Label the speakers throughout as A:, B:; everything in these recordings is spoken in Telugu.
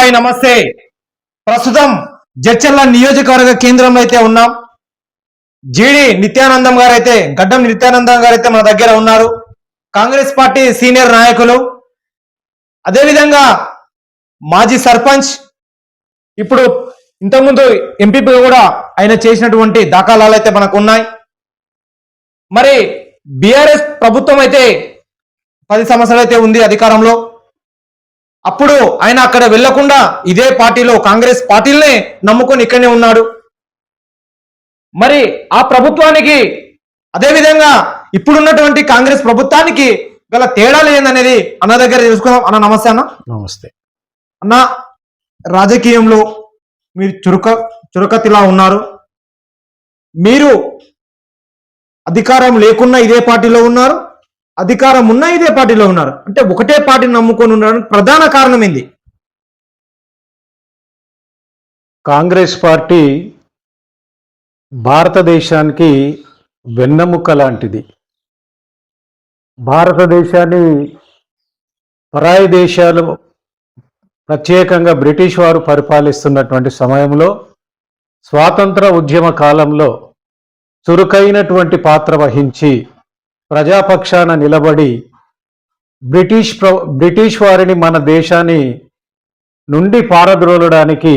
A: హాయ్ నమస్తే. ప్రస్తుతం జడ్చర్ల నియోజకవర్గ కేంద్రంలో అయితే ఉన్నాం. జీడి నిత్యానందం గారు అయితే గడ్డం నిత్యానందం గారు అయితే మన దగ్గర ఉన్నారు. కాంగ్రెస్ పార్టీ సీనియర్ నాయకులు, అదేవిధంగా మాజీ సర్పంచ్, ఇప్పుడు ఇంతకుముందు ఎంపీపీగా కూడా ఆయన చేసినటువంటి దాఖలాలు అయితే మనకు ఉన్నాయి. మరి బీఆర్ఎస్ ప్రభుత్వం అయితే 10 సంవత్సరాలు అయితే ఉంది అధికారంలో. అప్పుడు ఆయన అక్కడ వెళ్లకుండా ఇదే పార్టీలో కాంగ్రెస్ పార్టీలనే నమ్ముకొని ఇక్కడనే ఉన్నాడు. మరి ఆ ప్రభుత్వానికి అదేవిధంగా ఇప్పుడున్నటువంటి కాంగ్రెస్ ప్రభుత్వానికి గల తేడాలు ఏందనేది అన్న దగ్గర తెలుసుకుందాం. అన్న నమస్తే. అన్న
B: నమస్తే.
A: అన్న, రాజకీయంలో మీరు చురకతిలా ఉన్నారు. మీరు అధికారం లేకున్నా ఇదే పార్టీలో ఉన్నారు, అధికారం ఉన్నా ఇదే పార్టీలో ఉన్నారు. అంటే ఒకటే పార్టీని నమ్ముకొని ఉండడానికి ప్రధాన కారణం ఏంది?
B: కాంగ్రెస్ పార్టీ భారతదేశానికి వెన్నెముక లాంటిది. భారతదేశాన్ని పరాయి దేశాలు, ప్రత్యేకంగా బ్రిటిష్ వారు పరిపాలిస్తున్నటువంటి సమయంలో, స్వాతంత్ర ఉద్యమ కాలంలో చురుకైనటువంటి పాత్ర వహించి ప్రజాపక్షాన నిలబడి బ్రిటిష్ వారిని మన దేశాన్ని నుండి పారద్రోలడానికి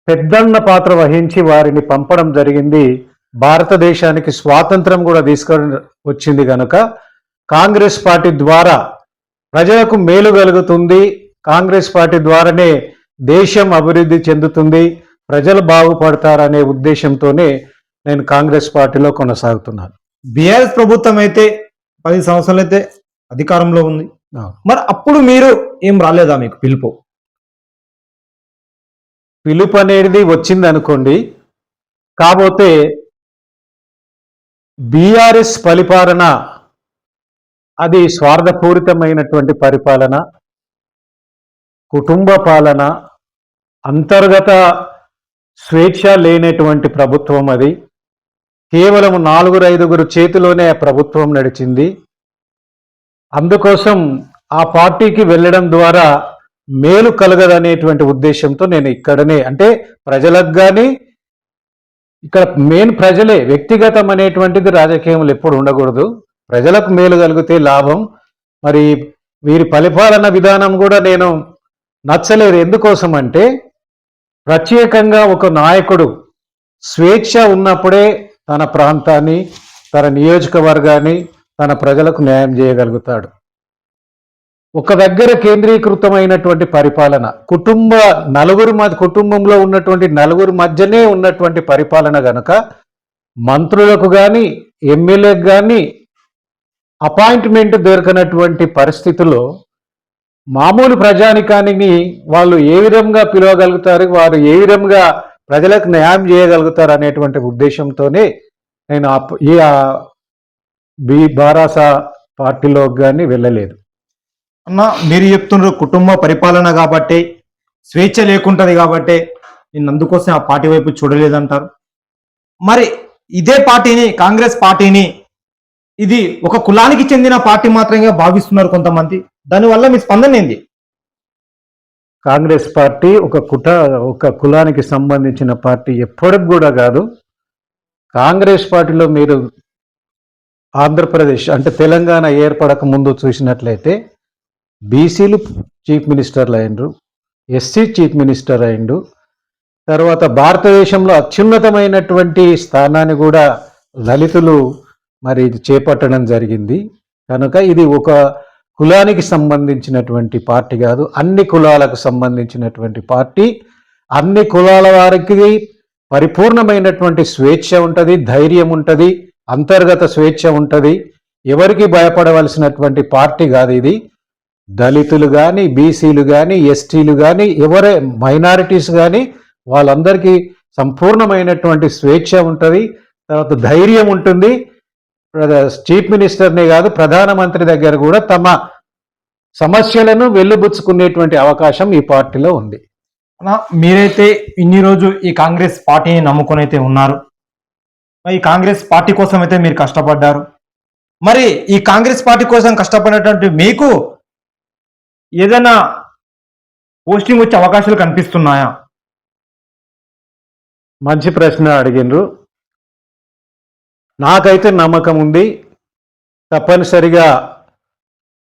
B: పెద్దన్న పాత్ర వహించి వారిని పంపడం జరిగింది. భారతదేశానికి స్వాతంత్రం కూడా తీసుకొని వచ్చింది కనుక కాంగ్రెస్ పార్టీ ద్వారా ప్రజలకు మేలు కలుగుతుంది, కాంగ్రెస్ పార్టీ ద్వారానే దేశం అభివృద్ధి చెందుతుంది, ప్రజలు బాగుపడతారనే ఉద్దేశంతోనే నేను కాంగ్రెస్ పార్టీలో కొనసాగుతున్నాను.
A: బీఆర్ఎస్ ప్రభుత్వం అయితే 10 సంవత్సరాలు అయితే అధికారంలో ఉంది. మరి అప్పుడు మీరు ఏం రాలేదా? మీకు
B: పిలుపు అనేది వచ్చింది అనుకోండి. కాకపోతే బీఆర్ఎస్ పరిపాలన అది స్వార్థపూరితమైనటువంటి పరిపాలన, కుటుంబ పాలన, అంతర్గత స్వేచ్ఛ లేనటువంటి ప్రభుత్వం. అది కేవలం 4-5 చేతిలోనే ప్రభుత్వం నడిచింది. అందుకోసం ఆ పార్టీకి వెళ్ళడం ద్వారా మేలు కలగదనేటువంటి ఉద్దేశంతో నేను ఇక్కడనే, అంటే ప్రజలకు కానీ, ఇక్కడ మెయిన్ ప్రజలే, వ్యక్తిగతం అనేటువంటిది రాజకీయంలో ఎప్పుడు ఉండకూడదు. ప్రజలకు మేలు కలిగితే లాభం. మరి వీరి పరిపాలన విధానం కూడా నేను నచ్చలేదు. ఎందుకోసం అంటే ప్రత్యేకంగా ఒక నాయకుడు స్వేచ్ఛ ఉన్నప్పుడే తన ప్రాంతాన్ని, తన నియోజకవర్గాన్ని, తన ప్రజలకు న్యాయం చేయగలుగుతాడు. ఒక దగ్గర కేంద్రీకృతమైనటువంటి పరిపాలన, కుటుంబంలో ఉన్నటువంటి నలుగురు మధ్యనే ఉన్నటువంటి పరిపాలన గనక మంత్రులకు కానీ, ఎమ్మెల్యేలకు కానీ అపాయింట్మెంట్ దొరకనటువంటి పరిస్థితుల్లో మామూలు ప్రజానికానికి వాళ్ళు ఏ విధంగా పిలవగలుగుతారు, వారు ఏ విధంగా ప్రజలకు న్యాయం చేయగలుగుతారు అనేటువంటి ఉద్దేశంతోనే నేను బారాస పార్టీలో కానీ వెళ్ళలేదు.
A: అన్న, మీరు చెప్తున్నారు కుటుంబ పరిపాలన కాబట్టి, స్వేచ్ఛ లేకుంటది కాబట్టి నేను అందుకోసం ఆ పార్టీ వైపు చూడలేదంటారు. మరి ఇదే పార్టీని, కాంగ్రెస్ పార్టీని, ఇది ఒక కులానికి చెందిన పార్టీ మాత్రమే భావిస్తున్నారు కొంతమంది. దానివల్ల మీ స్పందన ఏంది?
B: కాంగ్రెస్ పార్టీ ఒక కులానికి సంబంధించిన పార్టీ ఎప్పటికి కూడా కాదు. కాంగ్రెస్ పార్టీలో మీరు ఆంధ్రప్రదేశ్ అంటే తెలంగాణ ఏర్పడక ముందు చూసినట్లయితే బీసీలు చీఫ్ మినిస్టర్లు అయిండ్రు, ఎస్సీ చీఫ్ మినిస్టర్ అయిండు. తర్వాత భారతదేశంలో అత్యున్నతమైనటువంటి స్థానాన్ని కూడా దళితులు మరి చేపట్టడం జరిగింది. కనుక ఇది ఒక కులానికి సంబంధించినటువంటి పార్టీ కాదు, అన్ని కులాలకు సంబంధించినటువంటి పార్టీ. అన్ని కులాల వారికి పరిపూర్ణమైనటువంటి స్వేచ్ఛ ఉంటుంది, ధైర్యం ఉంటుంది, అంతర్గత స్వేచ్ఛ ఉంటుంది. ఎవరికి భయపడవలసినటువంటి పార్టీ కాదు ఇది. దళితులు కానీ, బీసీలు కానీ, ఎస్టీలు కానీ, మైనారిటీస్ కానీ వాళ్ళందరికీ సంపూర్ణమైనటువంటి స్వేచ్ఛ ఉంటుంది, తర్వాత ధైర్యం ఉంటుంది. చీఫ్ మినిస్టర్నే కాదు, ప్రధానమంత్రి దగ్గర కూడా తమ సమస్యలను వెల్లుబుచ్చుకునేటువంటి అవకాశం ఈ పార్టీలో ఉంది.
A: మీరైతే ఇన్ని రోజు ఈ కాంగ్రెస్ పార్టీని నమ్ముకొని అయితే ఉన్నారు. ఈ కాంగ్రెస్ పార్టీ కోసం అయితే మీరు కష్టపడ్డారు. మరి ఈ కాంగ్రెస్ పార్టీ కోసం కష్టపడినటువంటి మీకు ఏదైనా పోస్టింగ్ వచ్చే అవకాశాలు కనిపిస్తున్నాయా?
B: మంచి ప్రశ్న అడిగిండ్రు. నాకైతే నమ్మకం ఉంది. తప్పనిసరిగా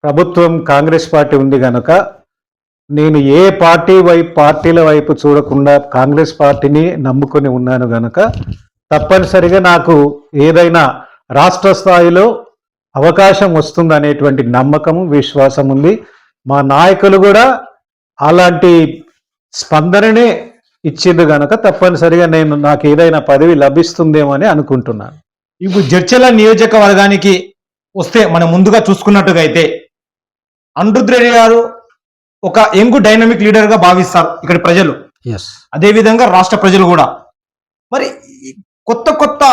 B: ప్రభుత్వం కాంగ్రెస్ పార్టీ ఉంది కనుక నేను ఏ పార్టీల వైపు చూడకుండా కాంగ్రెస్ పార్టీని నమ్ముకొని ఉన్నాను గనుక తప్పనిసరిగా నాకు ఏదైనా రాష్ట్ర స్థాయిలో అవకాశం వస్తుందనేటువంటి నమ్మకము, విశ్వాసం ఉంది. మా నాయకులు కూడా అలాంటి స్పందననే ఇచ్చింది గనక తప్పనిసరిగా నాకు ఏదైనా పదవి లభిస్తుందేమో అని అనుకుంటున్నాను.
A: ఇప్పుడు జడ్చర్ల నియోజకవర్గానికి వస్తే మనం ముందుగా చూసుకున్నట్టుగా అయితే అనిరుద్ రెడ్డి గారు ఒక యంగ్ డైనమిక్ లీడర్ గా భావిస్తారు ఇక్కడ ప్రజలు, అదే విధంగా రాష్ట్ర ప్రజలు కూడా. మరి ఈ కొత్త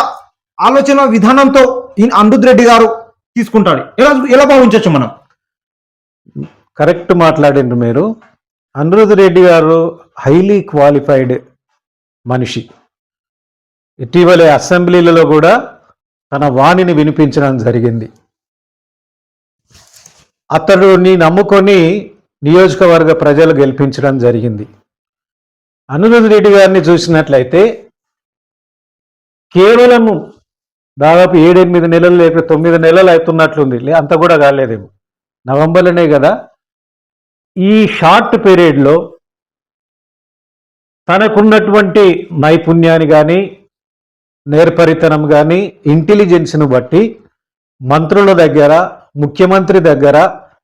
A: ఆలోచన విధానంతో ఈ అనిరుద్ రెడ్డి గారు తీసుకుంటాడు, ఎలా భావించవచ్చు మనం?
B: కరెక్ట్ మాట్లాడిండ్రు మీరు. అనిరుద్ రెడ్డి గారు హైలీ క్వాలిఫైడ్ మనిషి. ఇటీవలే అసెంబ్లీలలో కూడా తన వాణిని వినిపించడం జరిగింది. అతడుని నమ్ముకొని నియోజకవర్గ ప్రజలు గెలిపించడం జరిగింది. అనిరుద్ రెడ్డి గారిని చూసినట్లయితే కేవలం దాదాపు 7-8 నెలలు లేక 9 నెలలు అవుతున్నట్లుంది, అంత కూడా కాలేదేమో, నవంబర్లోనే కదా. ఈ షార్ట్ పీరియడ్లో తనకున్నటువంటి నైపుణ్యాన్ని కానీ, నేర్పరితనం కానీ, ఇంటెలిజెన్స్ను బట్టి మంత్రుల దగ్గర, ముఖ్యమంత్రి దగ్గర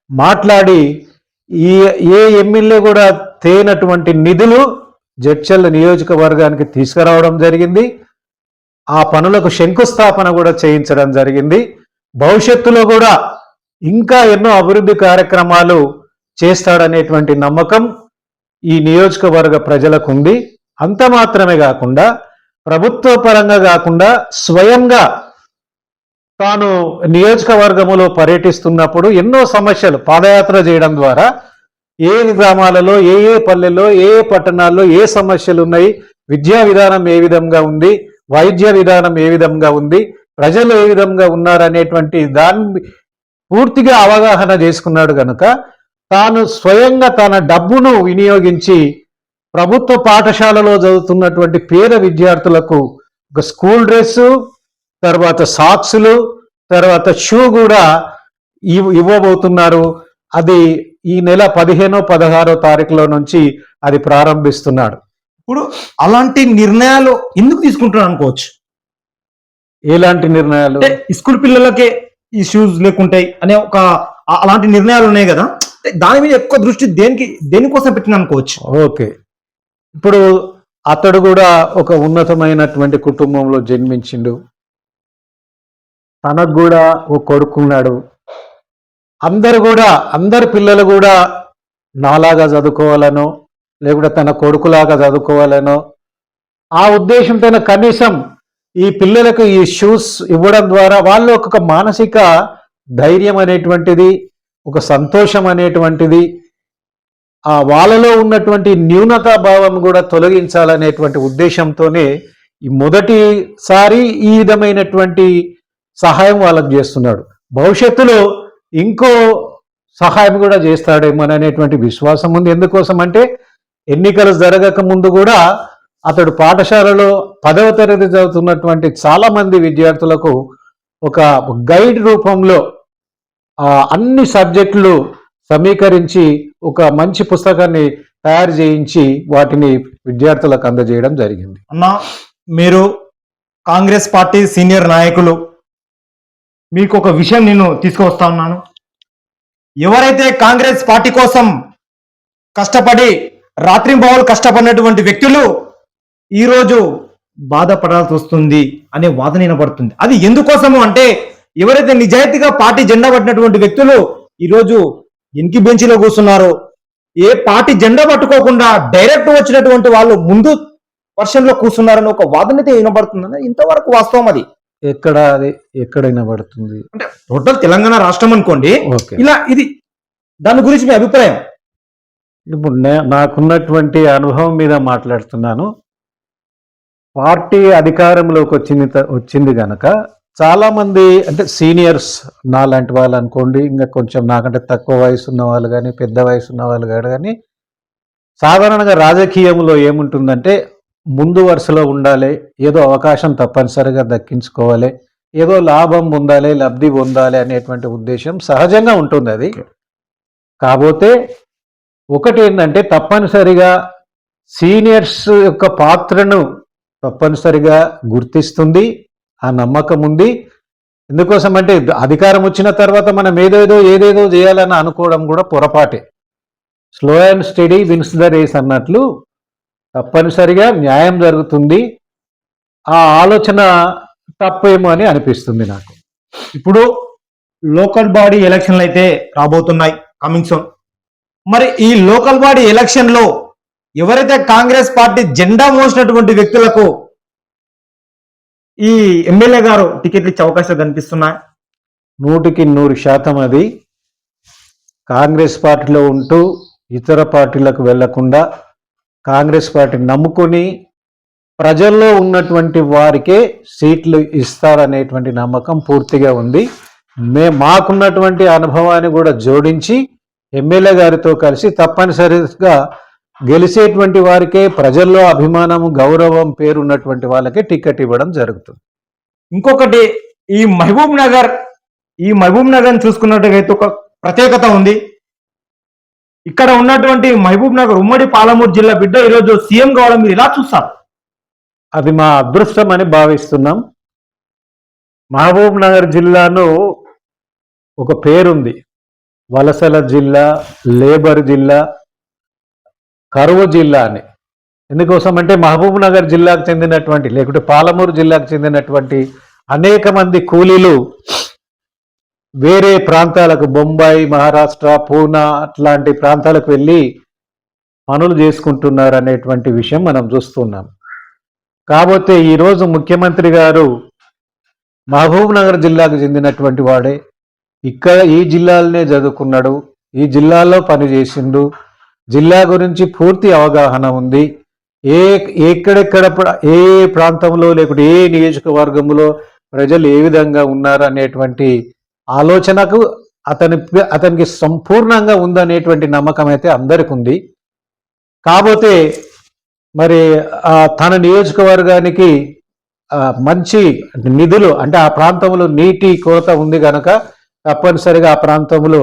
B: మాట్లాడి ఏ ఎమ్మెల్యే కూడా తేనటువంటి నిధులు జడ్చర్ల నియోజకవర్గానికి తీసుకురావడం జరిగింది. ఆ పనులకు శంకుస్థాపన కూడా చేయించడం జరిగింది. భవిష్యత్తులో కూడా ఇంకా ఎన్నో అభివృద్ధి కార్యక్రమాలు చేస్తాడనేటువంటి నమ్మకం ఈ నియోజకవర్గ ప్రజలకు ఉంది. అంత మాత్రమే కాకుండా ప్రభుత్వ పరంగా కాకుండా స్వయంగా తాను నియోజకవర్గములో పర్యటిస్తున్నప్పుడు ఎన్నో సమస్యలు పాదయాత్ర చేయడం ద్వారా ఏ గ్రామాలలో, ఏ పల్లెల్లో, ఏ పట్టణాల్లో ఏ సమస్యలు ఉన్నాయి, విద్యా విధానం ఏ విధంగా ఉంది, వైద్య విధానం ఏ విధంగా ఉంది, ప్రజలు ఏ విధంగా ఉన్నారనేటువంటి దాన్ని పూర్తిగా అవగాహన చేసుకున్నాడు కనుక తాను స్వయంగా తన డబ్బును వినియోగించి ప్రభుత్వ పాఠశాలలో చదువుతున్నటువంటి పేద విద్యార్థులకు ఒక స్కూల్ డ్రెస్సు, తర్వాత సాక్సులు, తర్వాత షూ కూడా ఇవ్వబోతున్నారు. అది ఈ నెల 15-16 తారీఖులో నుంచి అది ప్రారంభిస్తున్నాడు.
A: ఇప్పుడు అలాంటి నిర్ణయాలు ఎందుకు తీసుకుంటున్నాడు అనుకోవచ్చు?
B: ఎలాంటి నిర్ణయాలు?
A: స్కూల్ పిల్లలకే ఈ షూస్ లేకుంటాయి అనే అలాంటి నిర్ణయాలు ఉన్నాయి కదా, దాని మీద ఎక్కువ దృష్టి దేనికోసం పెట్టిన అనుకోవచ్చు.
B: ఓకే, ఇప్పుడు అతడు కూడా ఒక ఉన్నతమైనటువంటి కుటుంబంలో జన్మించిండు. తనకు కూడా ఒక కొడుకున్నాడు. అందరు పిల్లలు కూడా నాలాగా చదువుకోవాలనో లేకుంటే తన కొడుకులాగా చదువుకోవాలనో ఆ ఉద్దేశంతో కనీసం ఈ పిల్లలకు ఈ షూస్ ఇవ్వడం ద్వారా వాళ్ళు ఒక మానసిక ధైర్యం అనేటువంటిది, ఒక సంతోషం అనేటువంటిది, ఆ వాళ్ళలో ఉన్నటువంటి న్యూనతా భావం కూడా తొలగించాలనేటువంటి ఉద్దేశంతోనే ఈ మొదటిసారి ఈ విధమైనటువంటి సహాయం వాళ్ళకు చేస్తున్నాడు. భవిష్యత్తులో ఇంకో సహాయం కూడా చేస్తాడేమో అనేటువంటి విశ్వాసం ఉంది. ఎందుకోసం అంటే ఎన్నికలు జరగక ముందు కూడా అతడు పాఠశాలలో 10వ తరగతి చదువుతున్నటువంటి చాలా మంది విద్యార్థులకు ఒక గైడ్ రూపంలో అన్ని సబ్జెక్టులు సమీకరించి ఒక మంచి పుస్తకాన్ని తయారు చేయించి వాటిని విద్యార్థులకు అందజేయడం జరిగింది.
A: అన్నా, మీరు కాంగ్రెస్ పార్టీ సీనియర్ నాయకులు, మీకు ఒక విషయం నేను తీసుకువస్తా ఉన్నాను. ఎవరైతే కాంగ్రెస్ పార్టీ కోసం కష్టపడి రాత్రింబవళ్ళు కష్టపడినటువంటి వ్యక్తులు ఈరోజు బాధపడాల్సి వస్తుంది అనే వాదన వినపడుతుంది. అది ఎందుకోసము అంటే ఎవరైతే నిజాయితీగా పార్టీ జెండా పట్టినటువంటి వ్యక్తులు ఈరోజు ఎన్కి బెంచ్లో కూర్చున్నారో, ఏ పార్టీ జెండా పట్టుకోకుండా డైరెక్ట్ వచ్చినటువంటి వాళ్ళు ముందు వర్షంలో కూర్చున్నారని ఒక వాదన అయితే వినబడుతుందని ఇంతవరకు వాస్తవం. అది
B: ఎక్కడ వినబడుతుంది
A: అంటే టోటల్ తెలంగాణ రాష్ట్రం అనుకోండి. ఇలా ఇది దాని గురించి మీ అభిప్రాయం?
B: ఇప్పుడు నాకున్నటువంటి అనుభవం మీద మాట్లాడుతున్నాను. పార్టీ అధికారంలోకి వచ్చింది కనుక చాలా మంది అంటే సీనియర్స్ నాలాంటి వాళ్ళు అనుకోండి, ఇంకా కొంచెం నాకంటే తక్కువ వయసు ఉన్న వాళ్ళు కానీ పెద్ద వయసు ఉన్న వాళ్ళు కానీ సాధారణంగా రాజకీయంలో ఏముంటుందంటే ముందు వరుసలో ఉండాలి, ఏదో అవకాశం తప్పనిసరిగా దక్కించుకోవాలి, ఏదో లాభం పొందాలి, లబ్ధి పొందాలి అనేటువంటి ఉద్దేశం సహజంగా ఉంటుంది. అది కాకపోతే ఒకటి ఏంటంటే తప్పనిసరిగా సీనియర్స్ యొక్క పాత్రను తప్పనిసరిగా గుర్తిస్తుంది, ఆ నమ్మకం ఉంది. ఎందుకోసం అంటే అధికారం వచ్చిన తర్వాత మనం ఏదేదో చేయాలని అనుకోవడం కూడా పొరపాటే. Slow and steady wins the race అన్నట్లు తప్పనిసరిగా న్యాయం జరుగుతుంది. ఆ ఆలోచన తప్పేమో అని అనిపిస్తుంది నాకు.
A: ఇప్పుడు లోకల్ బాడీ ఎలక్షన్లు అయితే రాబోతున్నాయి కమింగ్ సూన్. మరి ఈ లోకల్ బాడీ ఎలక్షన్ లో ఎవరైతే కాంగ్రెస్ పార్టీ జెండా మోసినటువంటి వ్యక్తులకు ఈ ఎమ్మెల్యే గారు టికెట్లు ఇచ్చే అవకాశాలు కనిపిస్తున్నాయి?
B: 100% అది కాంగ్రెస్ పార్టీలో ఉంటూ ఇతర పార్టీలకు వెళ్లకుండా కాంగ్రెస్ పార్టీని నమ్ముకొని ప్రజల్లో ఉన్నటువంటి వారికే సీట్లు ఇస్తారనేటువంటి నమ్మకం పూర్తిగా ఉంది. మాకున్నటువంటి అనుభవాన్ని కూడా జోడించి ఎమ్మెల్యే గారితో కలిసి తప్పనిసరిగా గెలిచేటువంటి వారికే, ప్రజల్లో అభిమానం, గౌరవం, పేరున్నటువంటి వాళ్ళకే టికెట్ ఇవ్వడం జరుగుతుంది.
A: ఇంకొకటి, ఈ మహబూబ్ నగర్ చూసుకున్నట్టుగైతే ఒక ప్రత్యేకత ఉంది. ఇక్కడ ఉన్నటువంటి మహబూబ్ నగర్ ఉమ్మడి పాలమూరు జిల్లా బిడ్డ ఈరోజు సీఎం కావడం మీరు ఎలా చూస్తారు?
B: అది మా అదృష్టం అని భావిస్తున్నాం. మహబూబ్ నగర్ జిల్లాను ఒక పేరుంది, వలసల జిల్లా, లేబర్ జిల్లా, కరువు జిల్లా అని. ఎందుకోసం అంటే మహబూబ్ నగర్ జిల్లాకు చెందినటువంటి, లేకుంటే పాలమూరు జిల్లాకు చెందినటువంటి అనేక మంది కూలీలు వేరే ప్రాంతాలకు, బొంబాయి, మహారాష్ట్ర, పూనా అట్లాంటి ప్రాంతాలకు వెళ్ళి పనులు చేసుకుంటున్నారు అనేటువంటి విషయం మనం చూస్తున్నాం. కాకపోతే ఈరోజు ముఖ్యమంత్రి గారు మహబూబ్ నగర్ జిల్లాకు చెందినటువంటి వాడే, ఇక్కడ ఈ జిల్లాలనే చదువుకున్నాడు, ఈ జిల్లాలో పనిచేసిండు, జిల్లా గురించి పూర్తి అవగాహన ఉంది. ఎక్కడెక్కడ ఏ ప్రాంతంలో లేకుంటే ఏ నియోజకవర్గంలో ప్రజలు ఏ విధంగా ఉన్నారు అనేటువంటి ఆలోచనకు అతనికి సంపూర్ణంగా ఉందనేటువంటి నమ్మకం అయితే అందరికి ఉంది. కాకపోతే మరి తన నియోజకవర్గానికి మంచి నిధులు, అంటే ఆ ప్రాంతంలో నీటి కొరత ఉంది కనుక తప్పనిసరిగా ఆ ప్రాంతంలో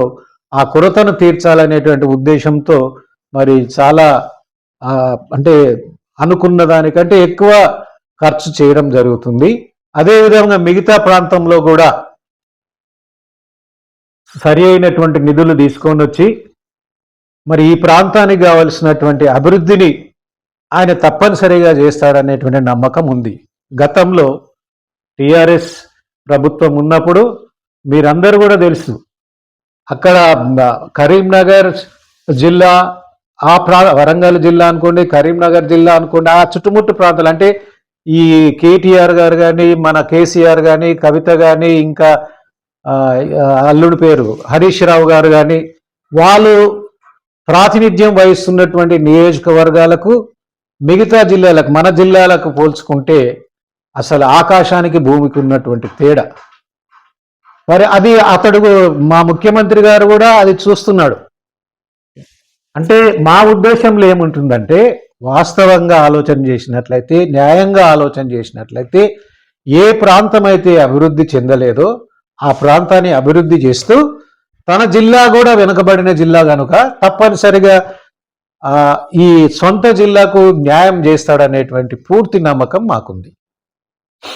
B: ఆ కొరతను తీర్చాలనేటువంటి ఉద్దేశంతో మరి చాలా అంటే అనుకున్న దానికంటే ఎక్కువ ఖర్చు చేయడం జరుగుతుంది. అదేవిధంగా మిగతా ప్రాంతంలో కూడా సరి అయినటువంటి నిధులు తీసుకొని వచ్చి మరి ఈ ప్రాంతానికి కావలసినటువంటి అభివృద్ధిని ఆయన తప్పనిసరిగా చేస్తాడనేటువంటి నమ్మకం ఉంది. గతంలో టిఆర్ఎస్ ప్రభుత్వం ఉన్నప్పుడు మీరందరూ కూడా తెలుసు, అక్కడ కరీంనగర్ జిల్లా, వరంగల్ జిల్లా అనుకోండి, కరీంనగర్ జిల్లా అనుకోండి, ఆ చుట్టుముట్టు ప్రాంతాలు, అంటే ఈ కేటీఆర్ గారు కానీ, మన కేసీఆర్ కానీ, కవిత కానీ, ఇంకా అల్లుడి పేరు హరీష్ రావు గారు కానీ, వాళ్ళు ప్రాతినిధ్యం వహిస్తున్నటువంటి నియోజకవర్గాలకు మిగతా జిల్లాలకు, మన జిల్లాలకు పోల్చుకుంటే అసలు ఆకాశానికి భూమికి ఉన్నటువంటి తేడా. మరి అది మా ముఖ్యమంత్రి గారు కూడా అది చూస్తున్నాడు. అంటే మా ఉద్దేశంలో ఏముంటుందంటే, వాస్తవంగా ఆలోచన చేసినట్లయితే, న్యాయంగా ఆలోచన చేసినట్లయితే, ఏ ప్రాంతం అయితే అభివృద్ధి చెందలేదో ఆ ప్రాంతాన్ని అభివృద్ధి చేస్తూ, తన జిల్లా కూడా వెనుకబడిన జిల్లా కనుక తప్పనిసరిగా ఈ సొంత జిల్లాకు న్యాయం చేస్తాడనేటువంటి పూర్తి నమ్మకం మాకుంది.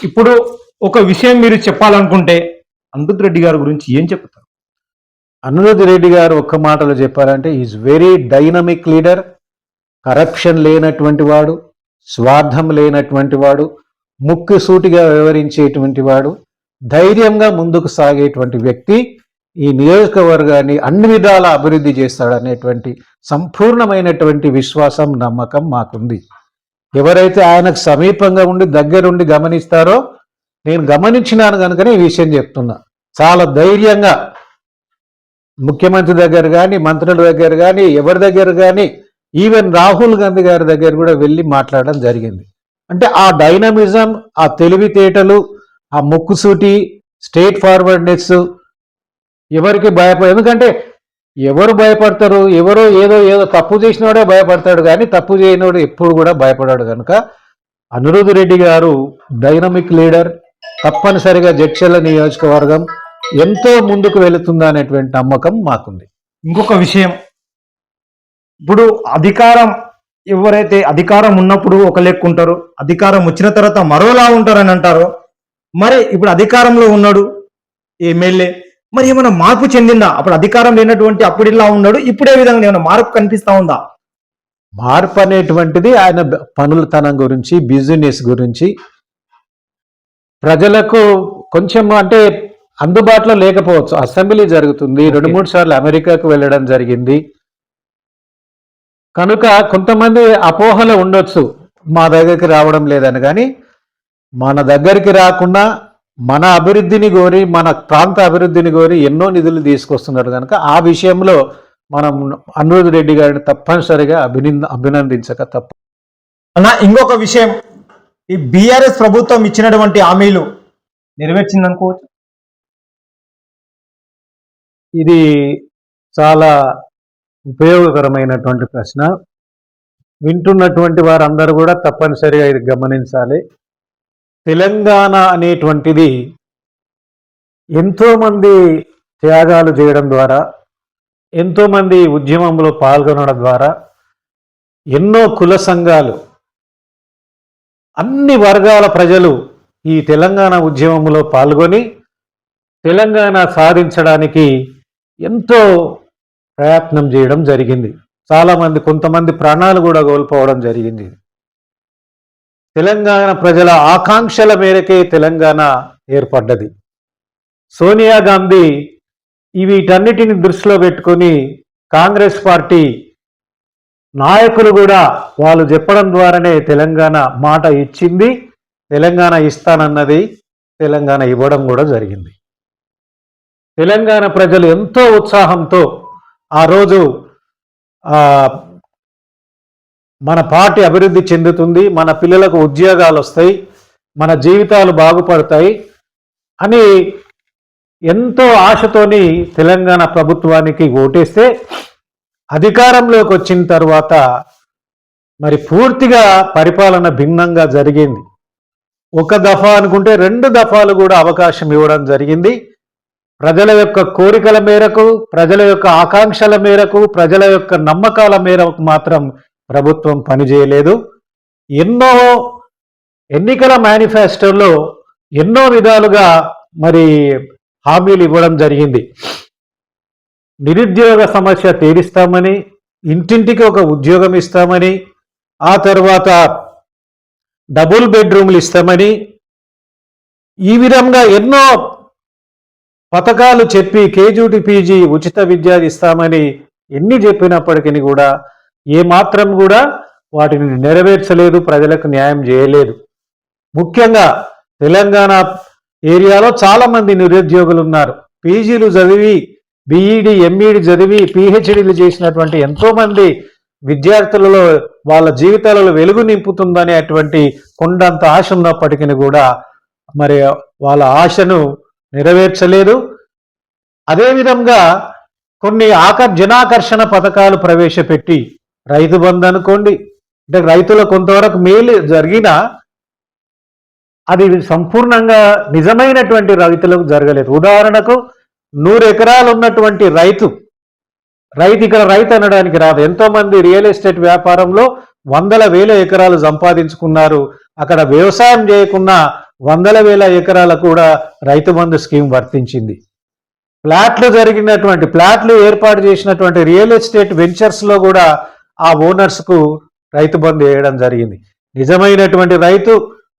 A: ఇప్పుడు ఒక విషయం మీరు చెప్పాలనుకుంటే అనిరుద్ రెడ్డి గారి గురించి ఏం చెప్తారు?
B: అనిరుద్ రెడ్డి గారు ఒక్క మాటలో చెప్పాలంటే is very dynamic leader, corruption లేనటువంటి వాడు, స్వార్థం లేనటువంటి వాడు, ముక్కుసూటిగా వ్యవహరించేటువంటి వాడు, ధైర్యంగా ముందుకు సాగేటువంటి వ్యక్తి. ఈ నియోజకవర్గాన్ని అన్ని విధాల అభివృద్ధి చేస్తాడనేటువంటి సంపూర్ణమైనటువంటి విశ్వాసం, నమ్మకం మాకుంది. ఎవరైతే ఆయనకు సమీపంగా ఉండి దగ్గరుండి గమనిస్తారో, నేను గమనించినాను కనుకనే ఈ విషయం చెప్తున్నా, చాలా ధైర్యంగా ముఖ్యమంత్రి దగ్గర కానీ, మంత్రుల దగ్గర కానీ, ఎవరి దగ్గర కానీ, ఈవెన్ రాహుల్ గాంధీ గారి దగ్గర కూడా వెళ్ళి మాట్లాడడం జరిగింది. అంటే ఆ డైనమిజం, ఆ తెలివితేటలు, ఆ ముక్కుసూటి, స్ట్రేట్ ఫార్వర్డ్నెస్, ఎవరికి భయపడ, ఎందుకంటే ఎవరు భయపడతారు? ఎవరో ఏదో ఏదో తప్పు చేసినోడే భయపడతాడు, కానీ తప్పు చేయనోడు ఎప్పుడు కూడా భయపడాడు. కనుక అనిరుద్ రెడ్డి గారు డైనమిక్ లీడర్, తప్పనిసరిగా జడ్చర్ల నియోజకవర్గం ఎంతో ముందుకు వెళుతుందా అనేటువంటి నమ్మకం మాకుంది.
A: ఇంకొక విషయం, ఇప్పుడు అధికారం ఎవరైతే అధికారం ఉన్నప్పుడు ఒక లెక్క ఉంటారు, అధికారం వచ్చిన తర్వాత మరోలా ఉంటారని అంటారు. మరి ఇప్పుడు అధికారంలో ఉన్నాడు ఎమ్మెల్యే, మరి ఏమైనా మార్పు చెందిందా? అప్పుడు అధికారం లేనటువంటి అప్పుడు ఇలా ఉన్నాడు, ఇప్పుడే విధంగా ఏమైనా మార్పు కనిపిస్తా ఉందా?
B: మార్పు అనేటువంటిది ఆయన పనులతనం గురించి, బిజినెస్ గురించి ప్రజలకు కొంచెం అంటే అందుబాటులో లేకపోవచ్చు. అసెంబ్లీ జరుగుతుంది, 2-3 సార్లు అమెరికాకు వెళ్ళడం జరిగింది కనుక కొంతమంది అపోహలు ఉండొచ్చు మా దగ్గరికి రావడం లేదని. కానీ మన దగ్గరికి రాకుండా మన అభివృద్ధిని కోరి, మన ప్రాంత అభివృద్ధిని కోరి ఎన్నో నిధులు తీసుకొస్తున్నారు. కనుక ఆ విషయంలో మనం అనిరుద్ రెడ్డి గారిని తప్పనిసరిగా అభినందించక తప్ప.
A: అన్న ఇంకొక విషయం, ఈ బీఆర్ఎస్ ప్రభుత్వం ఇచ్చినటువంటి హామీలు నెరవేర్చిందనుకోవచ్చు?
B: ఇది చాలా ఉపయోగకరమైనటువంటి ప్రశ్న. వింటున్నటువంటి వారందరూ కూడా తప్పనిసరిగా ఇది గమనించాలి. తెలంగాణ అనేటువంటిది ఎంతోమంది త్యాగాలు చేయడం ద్వారా, ఎంతోమంది ఉద్యమంలో పాల్గొనడం ద్వారా, ఎన్నో కుల సంఘాలు, అన్ని వర్గాల ప్రజలు ఈ తెలంగాణ ఉద్యమంలో పాల్గొని తెలంగాణ సాధించడానికి ఎంతో ప్రయత్నం చేయడం జరిగింది. చాలామంది, కొంతమంది ప్రాణాలు కూడా కోల్పోవడం జరిగింది. తెలంగాణ ప్రజల ఆకాంక్షల మేరకే తెలంగాణ ఏర్పడ్డది. సోనియా గాంధీ వీటన్నిటిని దృష్టిలో పెట్టుకొని కాంగ్రెస్ పార్టీ నాయకులు కూడా వాళ్ళు చెప్పడం ద్వారానే తెలంగాణ మాట ఇచ్చింది, తెలంగాణ ఇస్తానన్నది, తెలంగాణ ఇవ్వడం కూడా జరిగింది. తెలంగాణ ప్రజలు ఎంతో ఉత్సాహంతో ఆ రోజు మన పార్టీ అభివృద్ధి చెందుతుంది, మన పిల్లలకు ఉద్యోగాలు వస్తాయి, మన జీవితాలు బాగుపడతాయి అని ఎంతో ఆశతోని తెలంగాణ ప్రభుత్వానికి ఓటేస్తే అధికారంలోకి వచ్చిన తర్వాత మరి పూర్తిగా పరిపాలన భిన్నంగా జరిగింది. ఒక దఫా అనుకుంటే 2 దఫాలు కూడా అవకాశం ఇవ్వడం జరిగింది. ప్రజల యొక్క కోరికల మేరకు, ప్రజల యొక్క ఆకాంక్షల మేరకు, ప్రజల యొక్క నమ్మకాల మేరకు మాత్రం ప్రభుత్వం పనిచేయలేదు. ఎన్నో ఎన్నికల మేనిఫెస్టోలో ఎన్నో విధాలుగా మరి హామీలు ఇవ్వడం జరిగింది. నిరుద్యోగ సమస్య తీరుస్తామని, ఇంటింటికి ఒక ఉద్యోగం ఇస్తామని, ఆ తర్వాత డబుల్ బెడ్రూమ్లు ఇస్తామని, ఈ విధంగా ఎన్నో పథకాలు చెప్పి కేజీ టు పీజీ ఉచిత విద్య ఇస్తామని ఎన్ని చెప్పినప్పటికీ కూడా ఏమాత్రం కూడా వాటిని నెరవేర్చలేదు, ప్రజలకు న్యాయం చేయలేదు. ముఖ్యంగా తెలంగాణ ఏరియాలో చాలామంది నిరుద్యోగులు ఉన్నారు. పీజీలు చదివి, బీఈడి, ఎంఈడి చదివి, పిహెచ్డీలు చేసినటువంటి ఎంతోమంది విద్యార్థులలో వాళ్ళ జీవితాలలో వెలుగు నింపుతుందనేటువంటి కొండంత ఆశ ఉన్నప్పటికీ కూడా మరి వాళ్ళ ఆశను నెరవేర్చలేదు. అదేవిధంగా కొన్ని జనాకర్షణ పథకాలు ప్రవేశపెట్టి, రైతు బంధు అనుకోండి, అంటే రైతుల కొంతవరకు మేలు జరిగినా అది సంపూర్ణంగా నిజమైనటువంటి రైతులకు జరగలేదు. ఉదాహరణకు 100 ఎకరాలు ఉన్నటువంటి రైతు ఇక్కడ రైతు అనడానికి రాదు. ఎంతోమంది రియల్ ఎస్టేట్ వ్యాపారంలో 100,000 ఎకరాలు సంపాదించుకున్నారు. అక్కడ వ్యవసాయం చేయకుండా 100,000 ఎకరాలకు కూడా రైతు బంధు స్కీమ్ వర్తించింది. ఫ్లాట్లు ఏర్పాటు చేసినటువంటి రియల్ ఎస్టేట్ వెంచర్స్లో కూడా ఆ ఓనర్స్కు రైతు బంధు వేయడం జరిగింది. నిజమైనటువంటి రైతు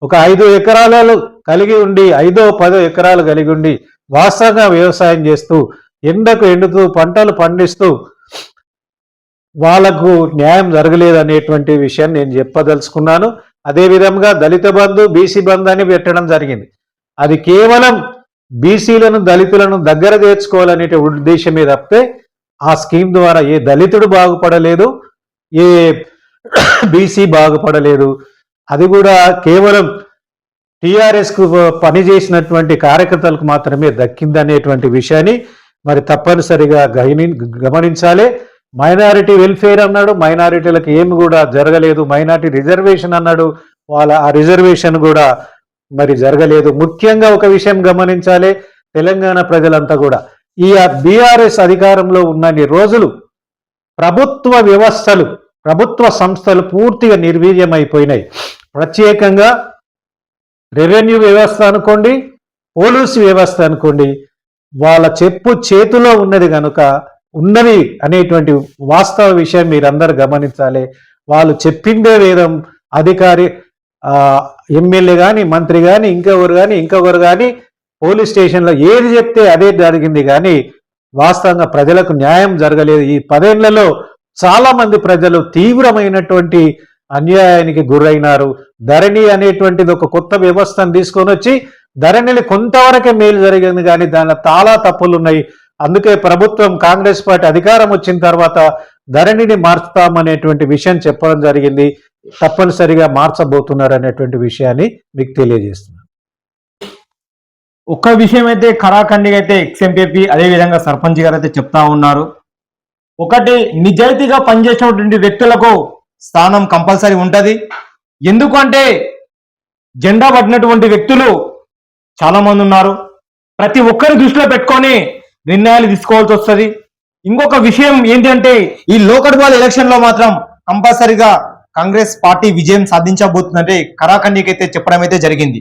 B: ఒక 5 ఎకరాలు కలిగి ఉండి, 5-10 ఎకరాలు కలిగి ఉండి వాస్తవంగా వ్యవసాయం చేస్తూ, ఎండుతూ పంటలు పండిస్తూ వాళ్లకు న్యాయం జరగలేదు అనేటువంటి విషయాన్ని నేను చెప్పదలుచుకున్నాను. అదేవిధంగా దళిత బంధు, బీసీ బంధు అని పెట్టడం జరిగింది. అది కేవలం బీసీలను, దళితులను దగ్గర చేర్చుకోవాలనే ఉద్దేశమే తప్పితే ఆ స్కీమ్ ద్వారా ఏ దళితుడు బాగుపడలేదు, ఏ బీసీ బాగుపడలేదు. అది కూడా కేవలం టీఆర్ఎస్కు పనిచేసినటువంటి కార్యకర్తలకు మాత్రమే దక్కిందనేటువంటి విషయాన్ని మరి తప్పనిసరిగా గమనించాలి. మైనారిటీ వెల్ఫేర్ అన్నాడు, మైనారిటీలకు ఏమి కూడా జరగలేదు. మైనారిటీ రిజర్వేషన్ అన్నాడు, ఆ రిజర్వేషన్ కూడా మరి జరగలేదు. ముఖ్యంగా ఒక విషయం గమనించాలి, తెలంగాణ ప్రజలంతా కూడా ఈ బీఆర్ఎస్ అధికారంలో ఉన్నన్ని రోజులు ప్రభుత్వ వ్యవస్థలు, ప్రభుత్వ సంస్థలు పూర్తిగా నిర్వీర్యమైపోయినాయి. ప్రత్యేకంగా రెవెన్యూ వ్యవస్థ అనుకోండి, పోలీసు వ్యవస్థ అనుకోండి, వాళ్ళ చేతిలో ఉన్నది కనుక ఉన్నది అనేటువంటి వాస్తవ విషయం మీరందరూ గమనించాలి. వాళ్ళు చెప్పిందే వేదం. అధికారి ఎమ్మెల్యే కానీ, మంత్రి కానీ, ఇంకొకరు కానీ పోలీస్ స్టేషన్లో ఏది చెప్తే అదే జరిగింది, కానీ వాస్తవంగా ప్రజలకు న్యాయం జరగలేదు. ఈ 10 ఏళ్లలో చాలా మంది ప్రజలు తీవ్రమైనటువంటి అన్యాయానికి గురైనారు. ధరణి అనేటువంటిది ఒక కొత్త వ్యవస్థను తీసుకొని వచ్చి ధరణిని కొంతవరకే మేలు జరిగింది, కానీ దానిలో చాలా తప్పులు ఉన్నాయి. అందుకే ప్రభుత్వం, కాంగ్రెస్ పార్టీ అధికారం వచ్చిన తర్వాత ధరణిని మార్చుతామనేటువంటి విషయం చెప్పడం జరిగింది. తప్పనిసరిగా మార్చబోతున్నారు అనేటువంటి విషయాన్ని మీకు తెలియజేస్తున్నాను.
A: ఒక్క విషయం అయితే ఖరాఖండిగా అయితే ఎక్స్ఎంపీ అదే విధంగా సర్పంచ్ గారు అయితే చెప్తా ఉన్నారు. ఒకటి, నిజాయితీగా పనిచేసినటువంటి వ్యక్తులకు స్థానం కంపల్సరీ ఉంటది. ఎందుకంటే జెండా పట్టినటువంటి వ్యక్తులు చాలా మంది ఉన్నారు. ప్రతి ఒక్కరి దృష్టిలో పెట్టుకొని నిర్ణయాలు తీసుకోవాల్సి వస్తుంది. ఇంకొక విషయం ఏంటంటే ఈ లోకల్ బాల్ ఎలక్షన్ లో మాత్రం కంపల్సరీగా కాంగ్రెస్ పార్టీ విజయం సాధించబోతుందంటే ఖరాఖండికి అయితే చెప్పడం అయితే జరిగింది.